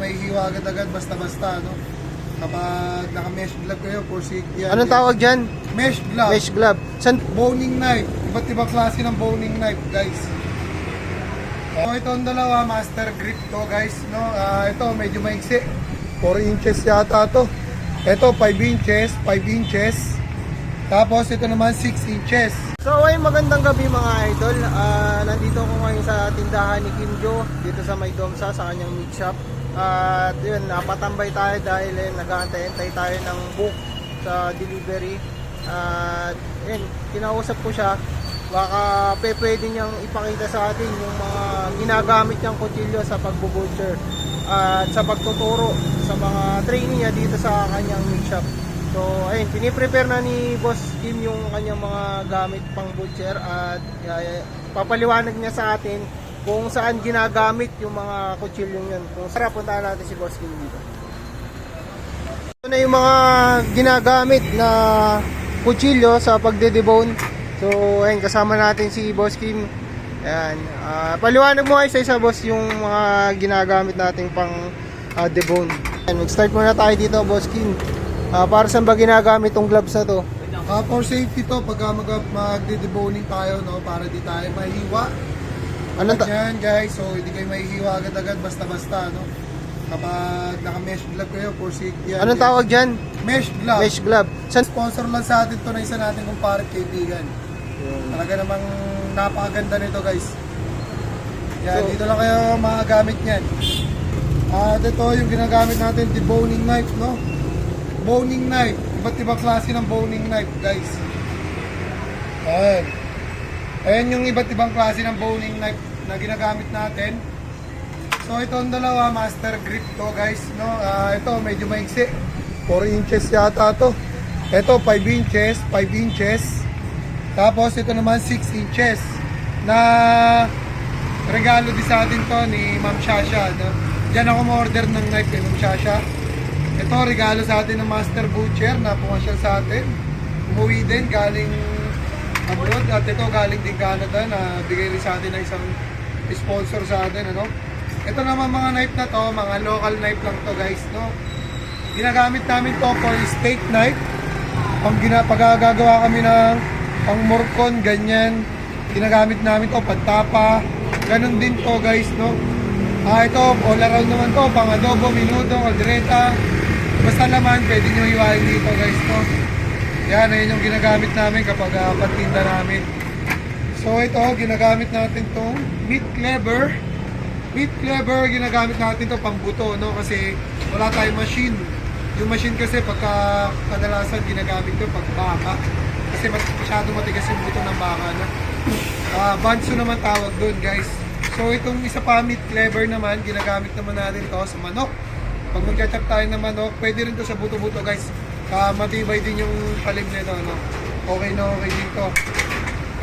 mahihiwa agad-agad basta-basta, no? Kapag naka-mesh glove kayo, for safety yan. Anong tawag dyan? Mesh glove. Mesh glove. San? Boning knife. Iba't ibang klase ng boning knife, guys. So, itong dalawa, master grip to, guys, no? Ito, medyo maiksi. 4 inches yata to. Ito, 5 inches, 5 inches. Tapos, ito naman, 6 inches. So ay magandang gabi mga idol. Nandito ako ngayon sa tindahan ni Kim Jo dito sa May Domsa sa kanyang meat shop. At yun, napatambay tayo dahil nag-aantay-antay tayo ng book sa delivery. At yun, kinausap ko siya. Baka pwede niyang ipakita sa atin yung mga ginagamit niyang kutsilyo sa pagbo-butcher at sa pagtuturo sa mga training niya dito sa kanyang meat shop. So ayun, piniprepare na ni Boss Kim yung kanyang mga gamit pang butcher at papaliwanag niya sa atin kung saan ginagamit yung mga kutsilyong yun. Kung sarap, puntahan natin si Boss Kim dito. Ito na yung mga ginagamit na kutsilyo sa pagde-debone. So ayun, kasama natin si Boss Kim. Ayan, paliwanag mo kayo sa isa, boss, yung mga ginagamit nating pang debone. Ayan, mag-start muna tayo dito, Boss Kim. Para saan ba ginagamit tong gloves na to? For safety to, pag magde-deboning tayo, no? Para di tayo mahihiwa. Yan, guys, so hindi kayo mahihiwa agad-agad basta-basta, no? Kapag naka-mesh glove kayo, for safety yan. Anong tawag dyan? Mesh glove. Mesh glove. San? Sponsor lang sa atin to na isa natin kumpare kaibigan. Talaga namang napakaganda nito, guys. Yan, so, dito lang kayo magagamit yan. At ito yung ginagamit natin, deboning knife, no? Boning knife. Iba't ibang klase ng boning knife, guys. Ayan. Ayan yung iba't ibang klase ng boning knife na ginagamit natin. So itong dalawa, master grip to, guys, no? Ito medyo maiksi. 4 inches yata to. Ito 5 inches, 5 inches. Tapos ito naman 6 inches. Na regalo din sa atin to ni Ma'am Shasha, no? Diyan ako ma-order ng knife kay Ma'am Shasha. Ito, regalo sa atin ng Master Butcher na pumasyal sa atin. Umuwi din, galing abroad. At ito, galing din Canada na bigay rin sa atin ng isang sponsor sa atin, ano? Ito naman mga knife na to, mga local knife lang to, guys, no? Ginagamit namin to for steak knife. Pag gagawa kami ng pang morcon, ganyan. Ginagamit namin to, pantapa. Ganun din to, guys, no? Ito, all around naman to, pang adobo, minuto, kaldereta. Basta naman, pwede nyo iwain dito, guys, no? Yan, ayun yung ginagamit namin kapag patinda namin. So ito, ginagamit natin tong meat cleaver. Meat cleaver, ginagamit natin to pang buto, no? Kasi wala tayong machine. Yung machine kasi pagka kadalasan ginagamit to pag baka. Kasi masyado matigas yung buto ng baka, no? Banso naman tawag doon, guys. So itong isa pa, meat cleaver naman, ginagamit naman natin to sa manok. Pag mag-chop tayo ng manok, pwede rin to sa buto-buto, guys. Matibay din yung talim nito, no? Okay na okay din to.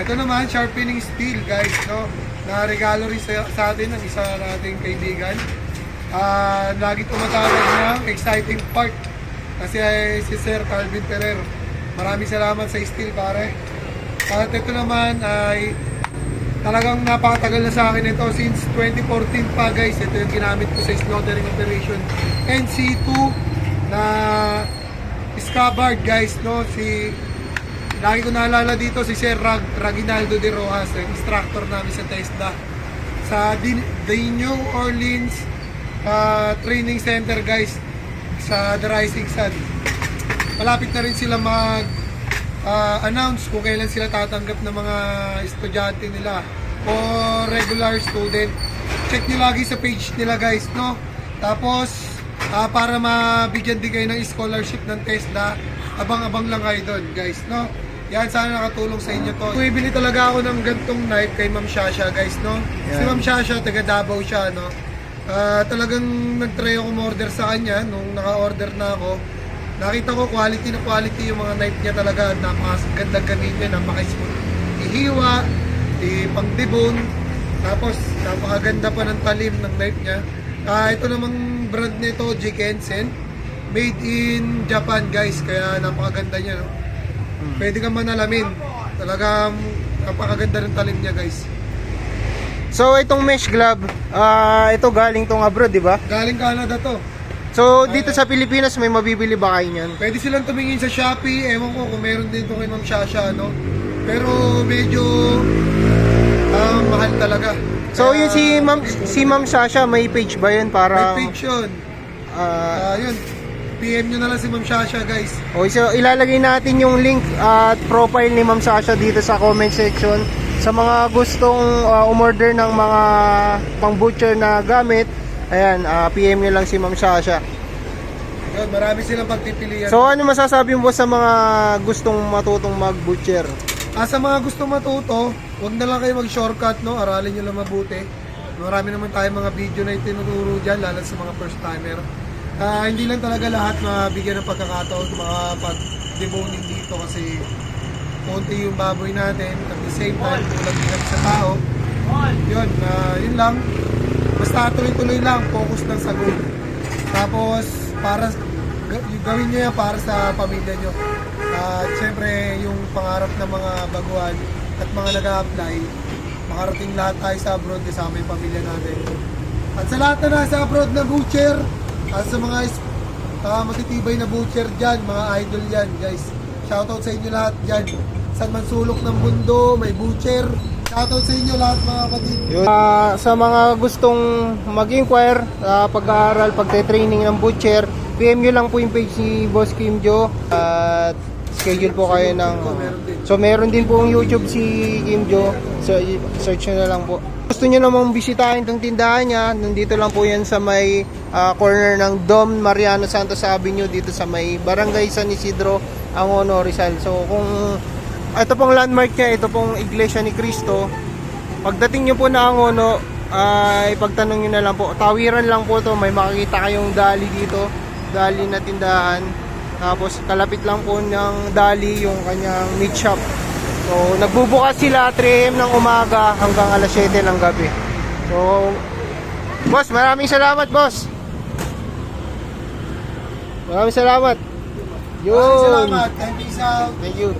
Ito naman, sharpening steel, guys, no? Na regalo rin sa atin ng isa nating kaibigan. Lagi tumatawag ng exciting part. Kasi si Sir Calvin Ferrer. Maraming salamat sa steel, pare. At ito naman ay talagang napakatagal na sa akin ito since 2014 pa, guys. Ito yung ginamit ko sa slaughtering operation NC2 na scabbard, guys, no? Lagi ko naalala dito si Sir Raginaldo de Rojas, yung instructor namin sa TESDA sa The New Orleans Training Center, guys, sa The Rising Sun. Malapit na rin sila announce kung kailan sila tatanggap ng mga estudyante nila o regular student. Check nyo lagi sa page nila, guys, no? Tapos para mabigyan din kayo ng scholarship ng TESDA, abang-abang lang kayo doon, guys, no? Yan, sana nakatulong sa inyo to. Bumibili talaga ako ng gantong knife kay Ma'am Shasha, guys, no? Yeah. Si Ma'am Shasha, taga Davao siya, no? Talagang nag-try ako order sa kanya nung naka-order na ako. Nakita ko quality na quality yung mga knife niya talaga. Napakagandang gamitin, napaka-smooth ihiwa, pang-debone. Tapos napakaganda pa ng talim ng knife niya. Ito namang brand nito, G. Kensen. Made in Japan, guys. Kaya napakaganda niya, no? Pwede kang manalamin. Talagang napakaganda ng talim niya, guys. So itong mesh glove, ito galing tong abroad, di ba? Galing Canada to. So dito sa Pilipinas may mabibili ba kayo niyan? Pwede silang tumingin sa Shopee. Ewan ko kung meron din ito kay Ma'am Shasha, no? Pero medyo mahal talaga. So Kaya, yun si Ma'am Sasha, may page ba yun para may page yun. Yun. PM nyo na lang si Ma'am Shasha, guys. Okay, so ilalagay natin yung link at profile ni Ma'am Sasha dito sa comment section. Sa mga gustong umorder ng mga pang butcher na gamit, ayan, PM nyo lang si Ma'am Sasha. Yun, marami silang pagpipilian. So ano masasabi mo sa mga gustong matutong mag-butcher? Sa mga gusto matuto, huwag na lang kayo mag-shortcut, no? Aralin nyo lang mabuti. Marami naman tayong mga video na itinuturo dyan, lalo sa mga first timer. Hindi lang talaga lahat mabigyan ng pagkakataon mga pag-deboning dito kasi konti yung baboy natin. At the same time, kulang din sa tao. Yun, yun lang. Basta tuloy-tuloy lang, focus lang sa goal. Tapos, gawin nyo yan para sa pamilya nyo. At syempre, yung pangarap ng mga baguhan at mga nag-a-apply, makarating lahat tayo sa abroad kasama yung pamilya natin. At sa lahat na nasa abroad na butcher, at sa mga matitibay na butcher dyan, mga idol yan, guys. Shoutout sa inyo lahat dyan. Saan man sulok ng mundo, may butcher. Shoutout sa inyo lahat mga kapatid. Sa mga gustong mag-inquire, pag-aaral, pagte-training ng butcher, PM nyo lang po yung page ni Boss Kim Jo at schedule po kayo ng so meron din po yung YouTube si Kim Jo, so search nyo na lang po. Gusto nyo namang bisitahin itong tindahan niya, nandito lang po yan sa may corner ng Dom Mariano Santos Avenue dito sa may Barangay San Isidro, Angono, Rizal. So kung ito pong landmark niya, ito pong Iglesia ni Cristo, pagdating nyo po na Angono, ipagtanong nyo na lang po, tawiran lang po to, may makikita kayong dali dito, dali na tindahan. Tapos kalapit lang po ng dali yung kanyang meat shop. So nagbubukas sila 3 AM ng umaga hanggang alas 7 ng gabi. So boss, maraming salamat boss. Maraming salamat. Yun. Maraming salamat. Thank you. Thank you.